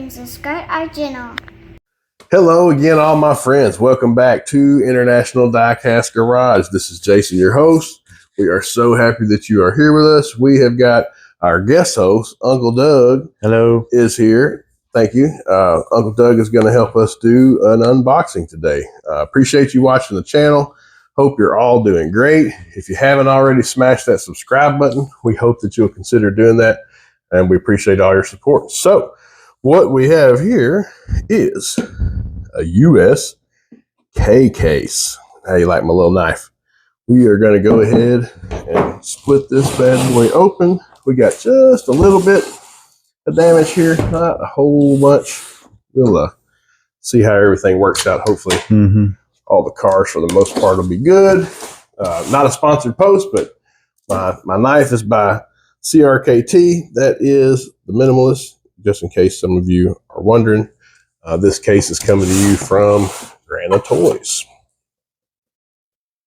and subscribe our channel. Hello again, all my friends. Welcome back to International Diecast Garage. This is Jason, your host. We are so happy that you are here with us. We have got our guest host, Uncle Doug. Hello. Is here. Thank you. Uncle Doug is going to help us do an unboxing today. Appreciate you watching the channel. Hope you're all doing great. If you haven't already smashed that subscribe button, we hope that you'll consider doing that, and we appreciate all your support. So what we have here is a US K case. How you like my little knife? We are going to go ahead and split this bad boy open. We got just a little bit of damage here, not a whole bunch. We'll see how everything works out. Hopefully all the cars for the most part will be good. Not a sponsored post, but my knife is by CRKT. That is the Minimalist, just in case some of you are wondering. This case is coming to you from Grana Toys.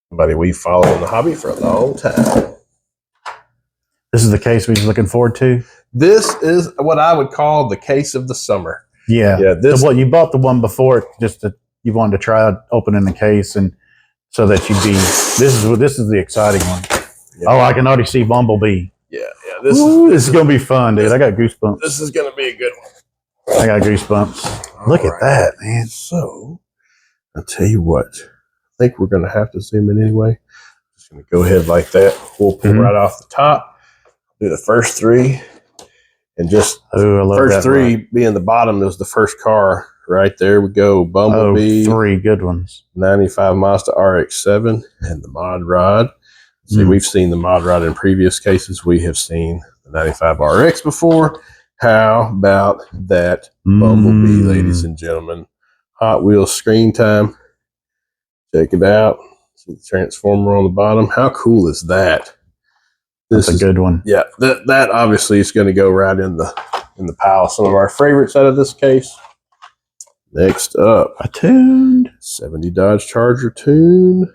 Somebody we follow in the hobby for a long time. This is the case we're looking forward to. This is what I would call the case of the summer. Yeah. You bought the one before just to, you wanted to try opening the case, and so that you'd be. This is the exciting one. Yeah. Oh, I can already see Bumblebee. Yeah. This is gonna be fun, dude. I got goosebumps. This is gonna be a good one. I got goosebumps. Look at that, man. So I'll tell you what. I think we're gonna have to zoom in anyway. Just gonna go ahead like that. We'll pull right off the top. Do the first three, and just I love first that three ride. being the bottom is the first car. Right there we go. Bumblebee. 3 good ones. 95 Mazda RX-7 and the Mod Rod. See, we've seen the Mod Rod in previous cases. We have seen the 95 RX before. How about that Bumblebee, ladies and gentlemen? Hot Wheels screen time. Check it out. See the transformer on the bottom. How cool is that? That's a good one. Yeah, that obviously is going to go right in the pile. Some of our favorites out of this case. Next up, a tuned 70 Dodge Charger tune,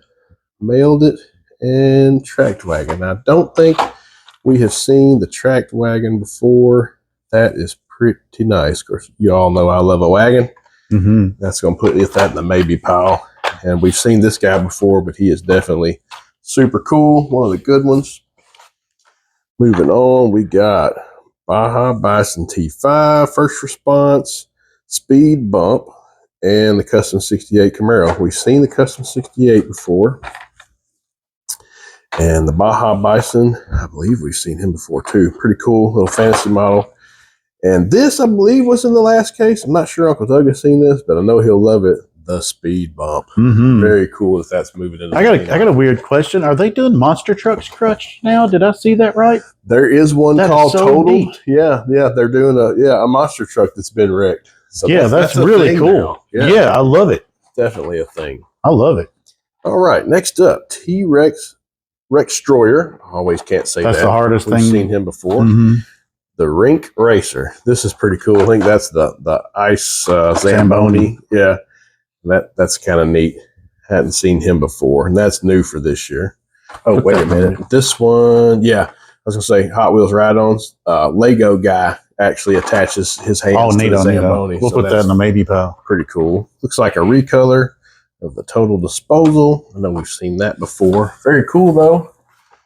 mailed it, and tracked wagon. I don't think we have seen the tracked wagon before. That is pretty nice. Of course, you all know I love a wagon. That's going to put that in the maybe pile. And we've seen this guy before, but he is definitely super cool. One of the good ones. Moving on, we got Baja Bison T5, first response, speed bump, and the Custom 68 Camaro. We've seen the Custom 68 before. And the Baja Bison, I believe we've seen him before too. Pretty cool little fantasy model. And this, I believe, was in the last case. I'm not sure Uncle Doug has seen this, but I know he'll love it. The speed bump. Very cool if that's moving in. I got a weird question. Are they doing monster trucks crutch now? Did I see that right? There is one called so Total. neat. Yeah, they're doing a monster truck that's been wrecked. So yeah, that's really cool. Yeah, I love it. Definitely a thing. I love it. All right, next up, T-Rex Rextroyer. Always can't say that's that. The hardest We've thing. Seen him before. The Rink Racer. This is pretty cool. I think that's the ice Zamboni. Yeah, that's kind of neat. Hadn't seen him before, and that's new for this year. Oh, wait a minute. This one, yeah, I was gonna say Hot Wheels Ride-Ons. Lego guy actually attaches his hands to the Zamboni. We'll put that in the maybe pile. Pretty cool. Looks like a recolor of the Total Disposal. I know we've seen that before. Very cool though.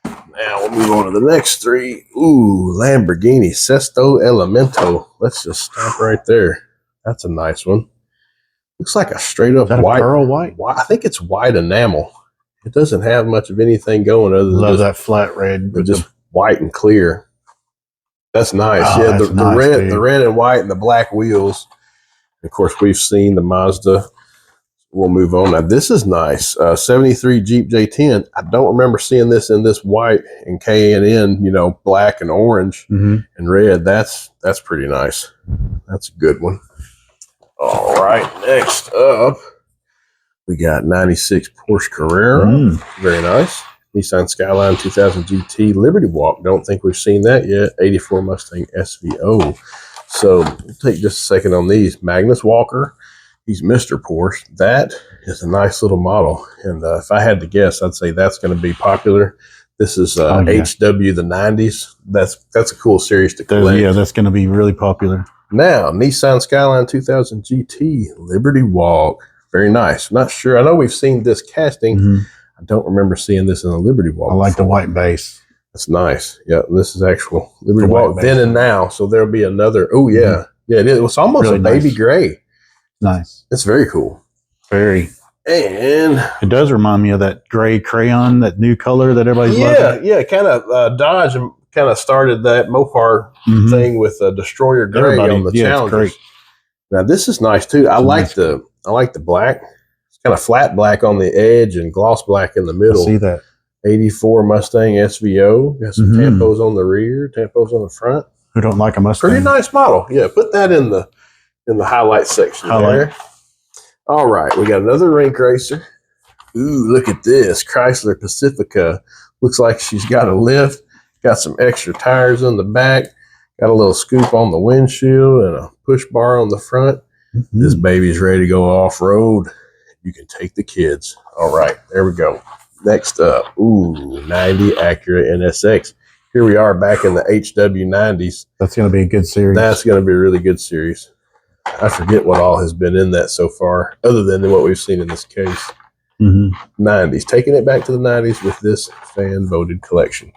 Now we'll move on to the next three. Ooh, Lamborghini Sesto Elemento. Let's just stop right there. That's a nice one. Looks like a straight up white. Pearl white? I think it's white enamel. It doesn't have much of anything going other than love that flat red. Just white and clear. That's nice. Oh, yeah, that's the red and white and the black wheels. Of course, we've seen the Mazda. We'll move on. Now, this is nice. 73 Jeep J10. I don't remember seeing this in this white and K&N, black and orange and red. That's pretty nice. That's a good one. All right, next up, we got 96 Porsche Carrera. Very nice. Nissan Skyline 2000 GT Liberty Walk. Don't think we've seen that yet. 84 Mustang SVO. So we'll take just a second on these. Magnus Walker. He's Mr. Porsche. That is a nice little model. And if I had to guess, I'd say that's going to be popular. This is HW the 90s. That's a cool series to collect. Yeah, that's going to be really popular. Now, Nissan Skyline 2000 GT Liberty Walk. Very nice. Not sure. I know we've seen this casting. Mhm. I don't remember seeing this in a Liberty Walk. I like the before. white base. That's nice. Yeah, this is actual Liberty The white Walk base. then and now. So there'll be another. Oh, yeah. Mhm. Yeah, it is. It's almost Really a baby nice. gray. Nice. It's very cool. Very. And It does remind me of that gray crayon, that new color that everybody's loving. yeah, kind of Dodge kind of started that Mopar Mhm. thing with Destroyer Gray Everybody, on the yeah, it's Challengers. great. Now this is nice too. I It's like nice. the black. It's kind of flat black on the edge and gloss black in the I middle. see that. 84 Mustang SVO. Got some Mhm. tampos on the rear, tampos on the front. Who don't like a Mustang? Pretty nice model. Yeah, put that in the highlight section Highlight. there. All right, we got another rink racer. Ooh, look at this Chrysler Pacifica. Looks like she's got a lift. Got some extra tires on the back. Got a little scoop on the windshield and a push bar on the front. Mhm. This baby's ready to go off road. You can take the kids. All right, there we go. Next up, 90 Acura NSX. Here we are back in the HW90s. That's going to be a good series. That's going to be a really good series. I forget what all has been in that so far, other than what we've seen in this case. Mhm. 90s, taking it back to the 90s with this fan voted collection.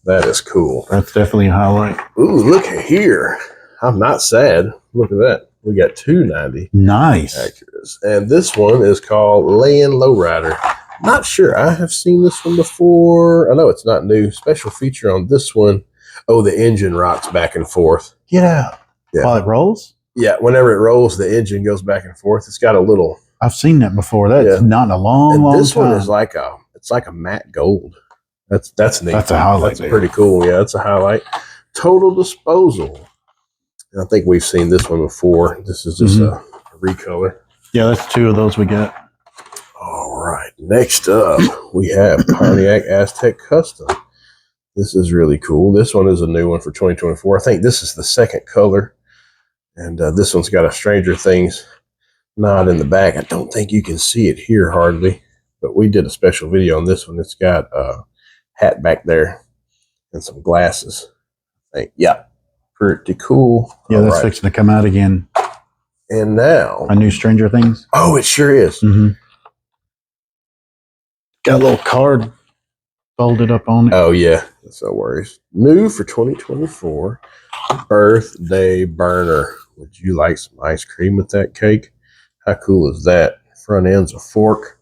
That is cool. That's definitely a highlight. Ooh, look at here. I'm not sad. Look at that. We got 290 Nice. Acuras. And this one is called Lay-In Lowrider. Not sure. I have seen this one before. I know it's not new. Special feature on this one. Oh, the engine rocks back and forth. Get out. Yeah. While it rolls? Yeah, whenever it rolls, the engine goes back and forth. It's got a little. I've seen that before. That's Yeah. not in a long, And long this time. one is like a matte gold. That's neat. That's a highlight That's there. pretty cool. Yeah, that's a highlight. Total Disposal. I think we've seen this one before. This is just a recolor. Yeah, that's two of those we got. All right. Next up, we have Pontiac Aztec Custom. This is really cool. This one is a new one for 2024. I think this is the second color. And this one's got a Stranger Things nod in the back. I don't think you can see it here hardly, but we did a special video on this one. It's got a hat back there and some glasses. I think, yeah, pretty cool. Yeah, All that's right. fixing to come out again. And now, A new Stranger Things. oh, it sure is. Mm-hmm. Got a little card folded up on it. Oh, yeah. That's no worries. New for 2024, birthday burner. Would you like some ice cream with that cake? How cool is that? Front end's a fork.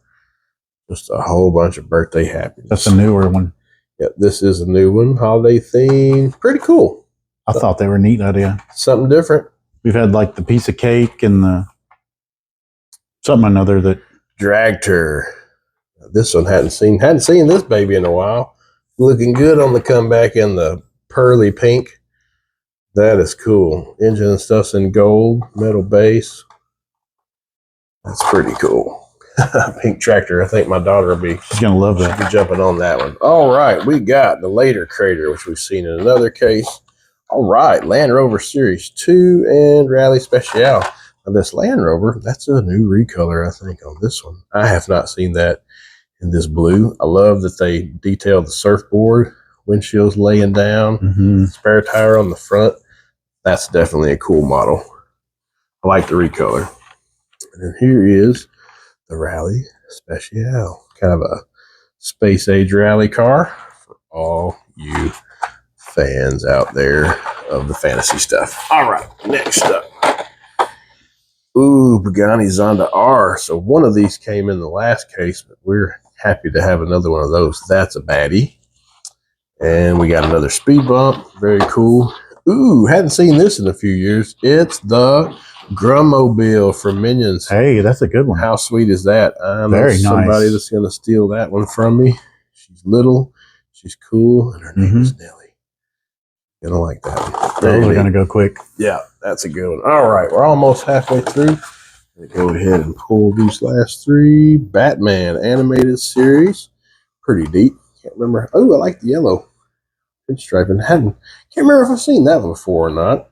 Just a whole bunch of birthday happiness. That's a newer one. Yeah, this is a new one. Holiday theme. Pretty cool. I thought they were a neat idea. Something different. We've had like the piece of cake and the something or another that Dragter. This one hadn't seen this baby in a while. Looking good on the comeback in the pearly pink. That is cool. Engine and stuff's in gold, metal base. That's pretty cool. Pink tractor. I think my daughter will be she's gonna love that. jumping on that one. All right, we got the later Crater, which we've seen in another case. All right, Land Rover Series 2 and Rally Special. Now this Land Rover, that's a new recolor, I think, on this one. I have not seen that in this blue. I love that they detailed the surfboard, windshields laying down, Mm-hmm. spare tire on the front. That's definitely a cool model. I like the recolor. And then here is the Rally Special, kind of a space age rally car for all you fans out there of the fantasy stuff. All right, next up. Ooh, Pagani Zonda R. So one of these came in the last case, but we're happy to have another one of those. That's a baddie. And we got another speed bump. Very cool. Ooh, hadn't seen this in a few years. It's the Grummobile from Minions. Hey, that's a good one. How sweet is that? I know Very somebody nice. that's going to steal that one from me. She's little, she's cool, and her name is Nelly. Gonna like that one. Very Those are neat. gonna go quick. Yeah, that's a good one. All right, we're almost halfway through. Go ahead and pull these last three. Batman animated series. Pretty deep. Can't remember. Oh, I like the yellow pinstriping. Can't remember if I've seen that one before or not.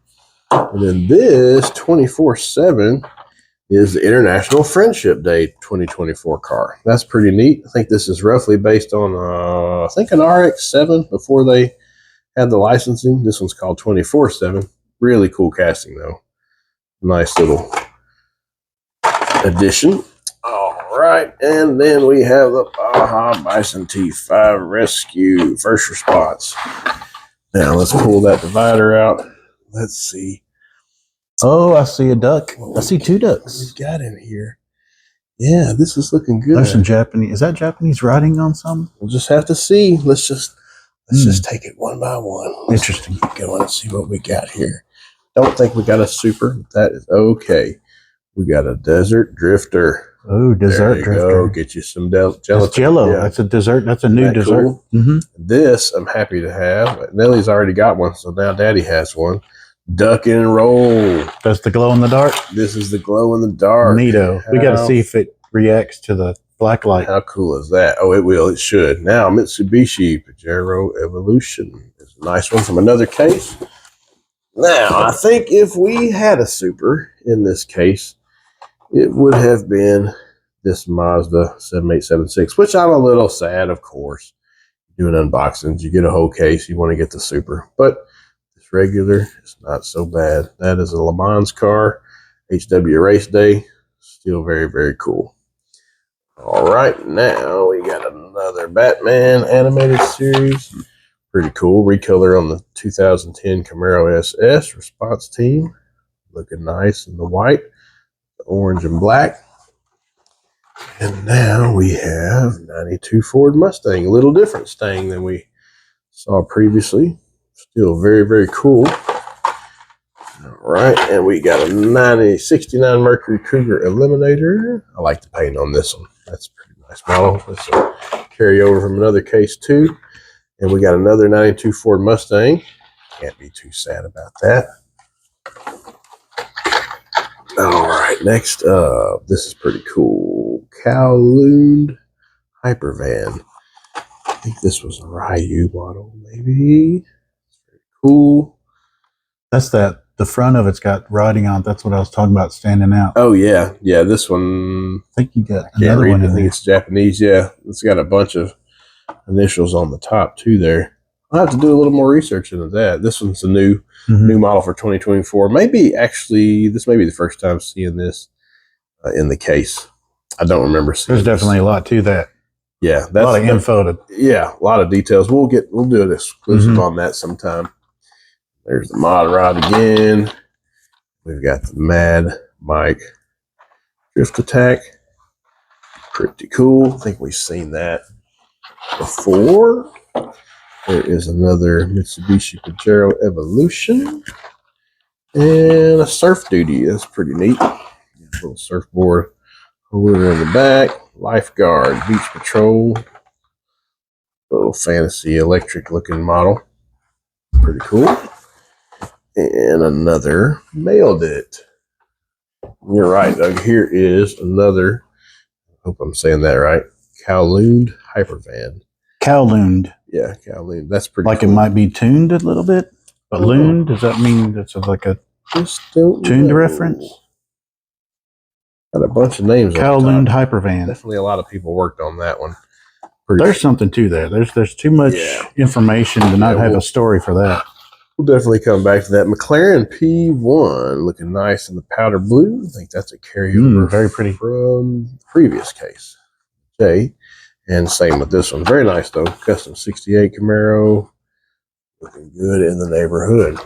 And then this 24/7 is the International Friendship Day 2024 car. That's pretty neat. I think this is roughly based on, I think an RX-7 before they had the licensing. This one's called 24/7. Really cool casting though. Nice little addition. All right, and then we have the Baja Bison T5 Rescue First Response. Now let's pull that divider out. Let's see. Oh, I see a duck. I see two ducks. We got in here. Yeah, this is looking good. There's some Japanese. Is that Japanese writing on something? We'll just have to see. Let's just take it one by one. Interesting. Keep going and see what we got here. Don't think we got a super. That is okay. We got a Desert Drifter. Oh, dessert drifter. Go. Get you some Jello. That's Jello. Yeah. That's a dessert. That's a new Isn't that dessert. cool? Mm-hmm. This I'm happy to have. Nellie's already got one, so now Daddy has one. Duck and roll. That's the glow in the dark. This is the glow in the dark. Neato. We got to see if it reacts to the black light. How cool is that? Oh, it will. It should. Now, Mitsubishi Pajero Evolution is a nice one from another case. Now, I think if we had a super in this case, it would have been this Mazda 7876, which I'm a little sad, of course. Doing unboxings, you get a whole case, you want to get the super. But this regular is not so bad. That is a Le Mans car, HW Race Day. Still very, very cool. All right, now we got another Batman animated series. Pretty cool. Recolor on the 2010 Camaro SS Response Team. Looking nice in the white, the orange and black. And now we have 92 Ford Mustang. A little different Stang than we saw previously. Still very, very cool. All right, and we got a 69 Mercury Cougar Eliminator. I like the paint on this one. That's a pretty nice model. That's a carryover from another case too. And we got another 92 Ford Mustang. Can't be too sad about that. All right, next up, this is pretty cool. Kowloon Hypervan. I think this was a Ryu model, maybe. It's very cool. That's the front of it's got writing on it. That's what I was talking about standing out. Oh, yeah. Yeah, this one, I think you got can't another read one it. I in think there. it's Japanese. Yeah, it's got a bunch of initials on the top, too, there. I'll have to do a little more research into that. This one's a new model for 2024. Maybe, actually, this may be the first time seeing this in the case. I don't remember seeing There's definitely a lot to that. Yeah, A lot of info. Yeah, a lot of details. We'll do an exclusive on that sometime. There's the mod rod again. We've got the Mad Mike Drift Attack. Pretty cool. I think we've seen that before. There is another Mitsubishi Pajero Evolution. And a Surf Duty. That's pretty neat. A little surfboard holder in the back. Lifeguard, Beach Patrol. Little fancy electric looking model. Pretty cool. And another Mailed It. You're right, Doug. Here is another, I hope I'm saying that right, Kowloon Hypervan. Kowlooned. Yeah, Kowloon. That's pretty Like cool. it might be tuned a little bit. But loon, does that mean that's like a Just don't tuned know. reference? Got a bunch of names on Kowlooned the top. Hypervan. Definitely a lot of people worked on that one. There's something to that. There's too much information to not have a story for that. We'll definitely come back to that. McLaren P1 looking nice in the powder blue. I think that's a carryover Very pretty. from the previous case. Okay. And same with this one. Very nice though. Custom 68 Camaro. Looking good in the neighborhood.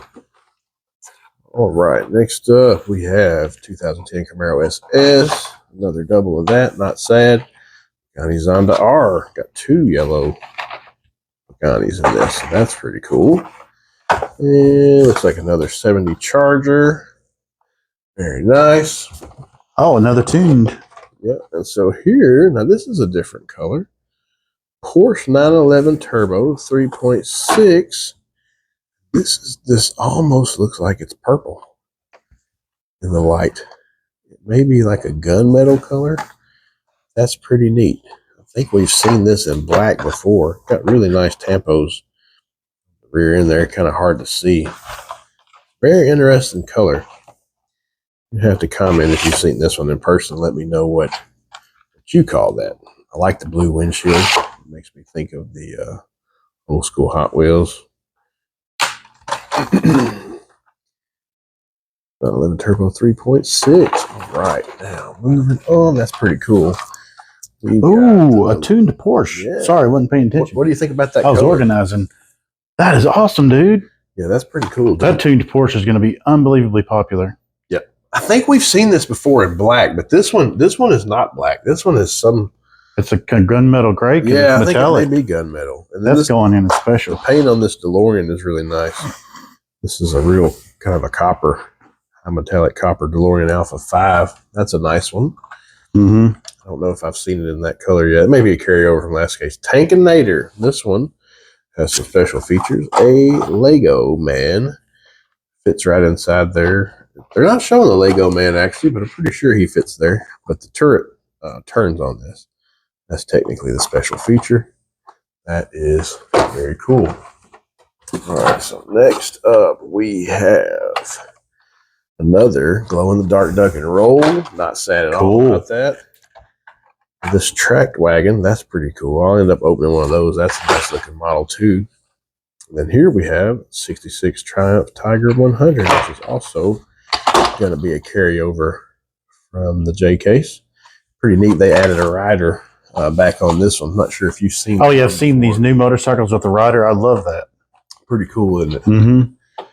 All right. Next up we have 2010 Camaro SS. Another double of that. Not sad. Pagani Zonda R. Got two yellow Paganis in this. That's pretty cool. And looks like another 70 Charger. Very nice. Oh, another tuned. Yeah, and so here, now this is a different color. Porsche 911 Turbo 3.6. This almost looks like it's purple in the light. It may be like a gunmetal color. That's pretty neat. I think we've seen this in black before. Got really nice tampos. Rear end there, kind of hard to see. Very interesting color. You have to comment if you've seen this one in person. Let me know what you call that. I like the blue windshield. It makes me think of the old school Hot Wheels. 911 Turbo 3.6. All right, now moving on. That's pretty cool. Ooh, a tuned Porsche. Yeah. Sorry, I wasn't paying attention. What do you think about that? I was color? organizing. That is awesome, dude. Yeah, that's pretty cool. Dude. That tuned Porsche is going to be unbelievably popular. Yep. I think we've seen this before in black, but this one is not black. This one is some. It's a gunmetal gray. Yeah, it's I metallic. think it may be gunmetal. And That's this, going in a the special. paint on this DeLorean is really nice. This is a real kind of a copper, a metallic copper DeLorean Alpha 5. That's a nice one. Mm-hmm. I don't know if I've seen it in that color yet. Maybe a carryover from last case. Tankinator. This one has some special features. A Lego man. Fits right inside there. They're not showing the Lego man actually, but I'm pretty sure he fits there. But the turret turns on this. That's technically the special feature. That is very cool. All right, so next up we have another glow-in-the-dark duck and roll. Not sad at all about that. This tracked wagon, that's pretty cool. I'll end up opening one of those. That's a nice looking model too. And then here we have 66 Triumph Tiger 100, which is also going to be a carryover from the J case. Pretty neat. They added a rider back on this one. I'm not sure if you've seen. Oh yeah, I've seen these new motorcycles with the rider. I love that. Pretty cool, isn't it? Mm-hmm.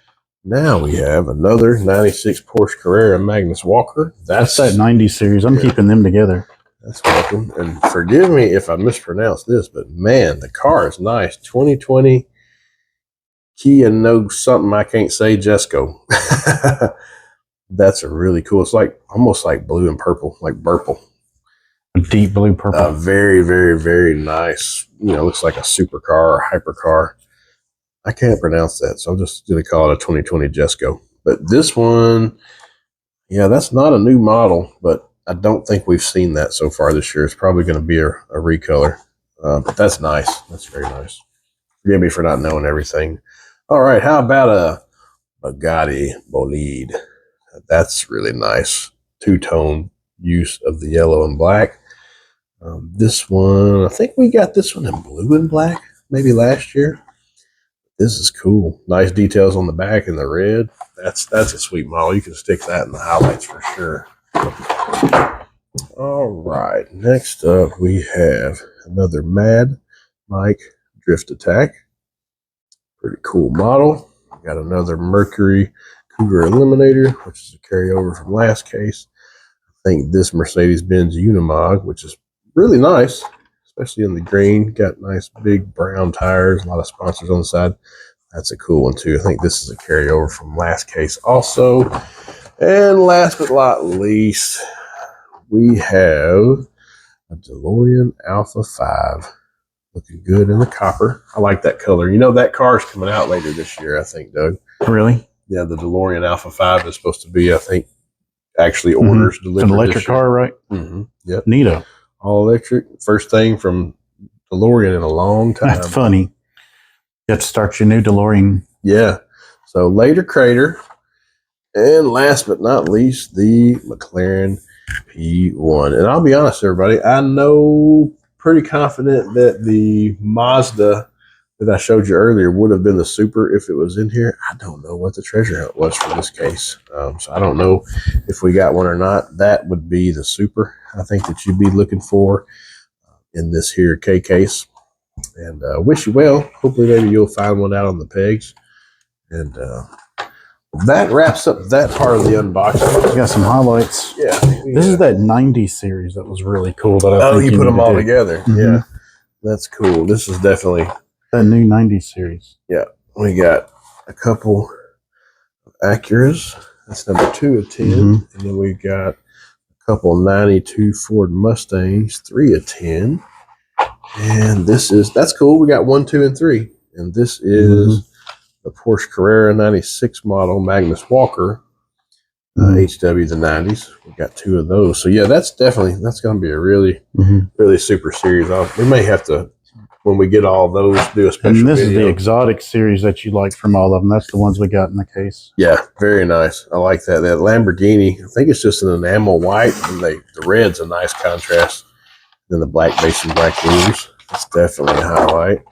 Now we have another 96 Porsche Carrera Magnus Walker. That's that 90 series. I'm keeping them together. That's welcome. And forgive me if I mispronounce this, but man, the car is nice. 2020 Kia no something I can't say, Jesco. That's a really cool. It's like almost like blue and purple, like purple. Deep blue purple. Very, very, very nice. You know, looks like a supercar or hypercar. I can't pronounce that, so I'm just going to call it a 2020 Jesco. But this one, yeah, that's not a new model, but I don't think we've seen that so far this year. It's probably going to be a recolor. But that's nice. That's very nice. Forgive me for not knowing everything. All right, how about a Bugatti Bolide? That's really nice. Two-tone use of the yellow and black. This one, I think we got this one in blue and black, maybe last year. This is cool. Nice details on the back and the red. That's a sweet model. You can stick that in the highlights for sure. All right, next up we have another Mad Mike Drift Attack. Pretty cool model. We got another Mercury Cougar Eliminator, which is a carryover from last case. I think this Mercedes-Benz Unimog, which is really nice, especially in the green. Got nice big brown tires, a lot of sponsors on the side. That's a cool one too. I think this is a carryover from last case also. And last but not least, we have a DeLorean Alpha 5. Looking good in the copper. I like that color. You know, that car is coming out later this year, I think, Doug. Really? Yeah, the DeLorean Alpha 5 is supposed to be, I think, actually orders delivered. It's an electric car, right? Mm-hmm. Yep. Neato. All electric. First thing from DeLorean in a long time. That's funny. You have to start your new DeLorean. Yeah. So later Crater. And last but not least, the McLaren P1. And I'll be honest, everybody, I know pretty confident that the Mazda that I showed you earlier would have been the Super if it was in here. I don't know what the treasure hunt was for this case. So I don't know if we got one or not. That would be the Super, I think, that you'd be looking for in this here K case. And wish you well. Hopefully maybe you'll find one out on the pegs. And that wraps up that part of the unboxing. We got some highlights. Yeah. This is that 90 series that was really cool. That I think you put them all do. together. Mm-hmm. Yeah. That's cool. This is definitely that new 90 series. Yeah. We got a couple of Acuras. That's number 2 of 10. Mm-hmm. And then we got a couple 92 Ford Mustangs, 3 of 10. And that's cool. We got 1, 2, and 3. And this is the Porsche Carrera 96 model Magnus Walker, HW the 90s. We got 2 of those. So yeah, that's going to be a really, really super series. We may have to, when we get all those, do a special And this video. is the exotic series that you like from all of them. That's the ones we got in the case. Yeah, very nice. I like that. That Lamborghini, I think it's just an enamel white, and the red's a nice contrast. Then the black base and black wheels. It's definitely a highlight.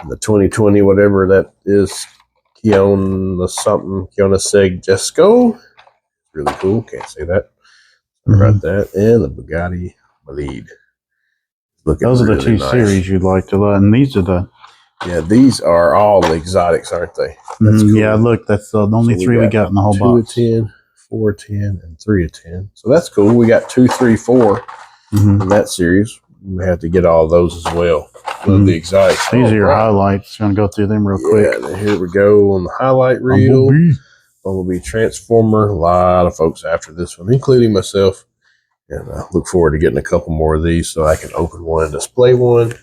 And the 2020, whatever that is, Kiona Seg Jesco. really cool. Can't say that. Sorry about that. And the Bugatti Bolide. Looking Those are the really two nice. series you liked a lot, and these are the Yeah, these are all the exotics, aren't they? That's cool. Yeah, look, that's the only three we got in the whole 2 box. of 10, 4 of 10, and 3 of 10. So that's cool. We got 2, 3, 4 in that series. We have to get all those as well. Love the exotics. These are your highlights. I'm going to go through them real quick. Yeah, here we go on the highlight reel. Bumblebee Transformer. A lot of folks after this one, including myself. And I look forward to getting a couple more of these so I can open one and display one.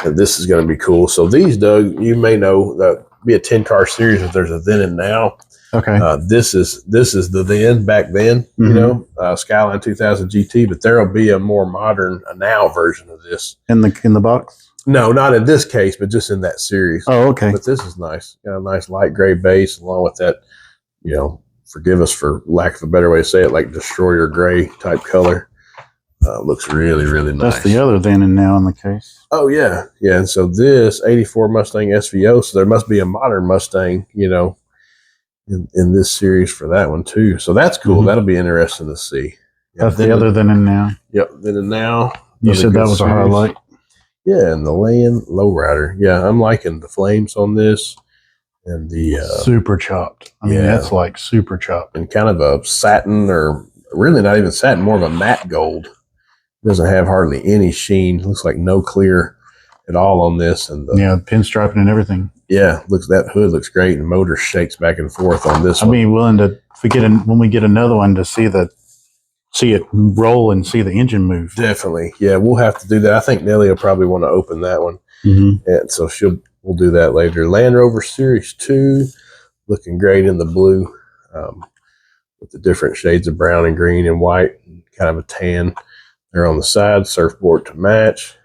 And this is going to be cool. So these, Doug, you may know that be a 10-car series if there's a then and now. Okay. This is the then, back then, you know, Skyline 2000 GT, but there will be a more modern now version of this. In the box? No, not in this case, but just in that series. Oh, okay. But this is nice. Got a nice light gray base along with that, you know, forgive us for lack of a better way to say it, like destroyer gray type color. Looks really, really nice. That's the other then and now in the case. Oh, yeah. Yeah. And so this 84 Mustang SVO, so there must be a modern Mustang, you know, in this series for that one, too. So that's cool. That'll be interesting to see. Yeah, that's the other then and now. Yep. Then and now. You said that was a highlight? Yeah. And the Land Lowrider. Yeah. I'm liking the flames on this. And the super chopped. I mean, that's like super chopped. And kind of a satin, or really not even satin, more of a matte gold. Doesn't have hardly any sheen. Looks like no clear at all on this. And the, pinstriping and everything. Yeah, that hood looks great, and motor shakes back and forth on this one. I'd be willing to, when we get another one, to see it roll and see the engine move. Definitely, yeah, we'll have to do that. I think Nelly will probably want to open that one, and so we'll do that later. Land Rover Series 2, looking great in the blue, with the different shades of brown and green and white, and kind of a tan. They're on the side, surfboard to match.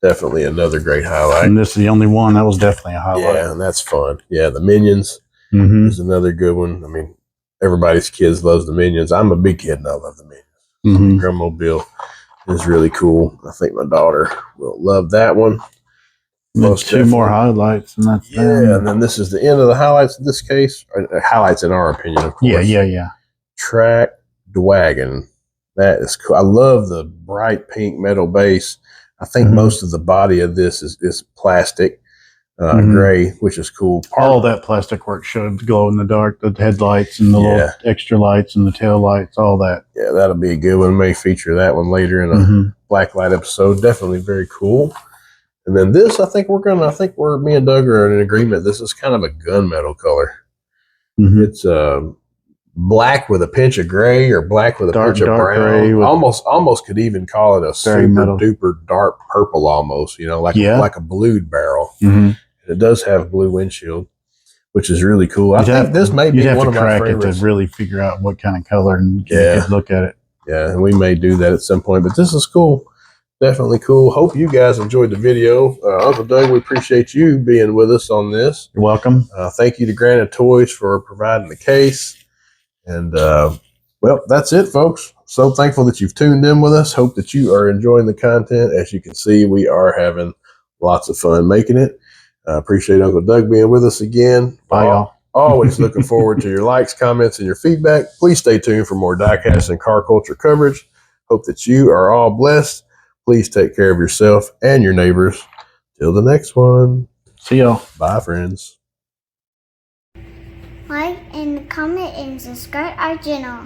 Definitely another great highlight. And this is the only one. That was definitely a highlight. Yeah, and that's fun. Yeah, the Minions is another good one. I mean, everybody's kids loves the Minions. I'm a big kid and I love the Minions. The Grummobile is really cool. I think my daughter will love that one. Most two more highlights, and that's and then this is the end of the highlights in this case. Or highlights in our opinion, of course. Yeah. Track Dwagon. That is cool. I love the bright pink metal base. I think most of the body of this is plastic, gray, which is cool. All that plastic work showed glow in the dark, the headlights and the little extra lights and the tail lights, all that. Yeah, that'll be a good one. May feature that one later in a blacklight episode. Definitely very cool. And then this, me and Doug are in agreement. This is kind of a gunmetal color. It's black with a pinch of gray, or black with a pinch of brown. Gray almost could even call it a super duper dark purple, almost, you know, like a blued barrel. And it does have blue windshield, which is really cool. I think this may be one of my favorites. To really figure out what kind of color and look at it. Yeah, and we may do that at some point, but this is cool. Definitely cool. Hope you guys enjoyed the video. Uncle Doug, we appreciate you being with us on this. You're welcome. Thank you to Granite Toys for providing the case. And, well, that's it, folks. So thankful that you've tuned in with us. Hope that you are enjoying the content. As you can see, we are having lots of fun making it. Appreciate Uncle Doug being with us again. Bye, y'all. Always looking forward to your likes, comments, and your feedback. Please stay tuned for more diecast and car culture coverage. Hope that you are all blessed. Please take care of yourself and your neighbors. Till the next one. See y'all. Bye, friends. Like and comment and subscribe our channel.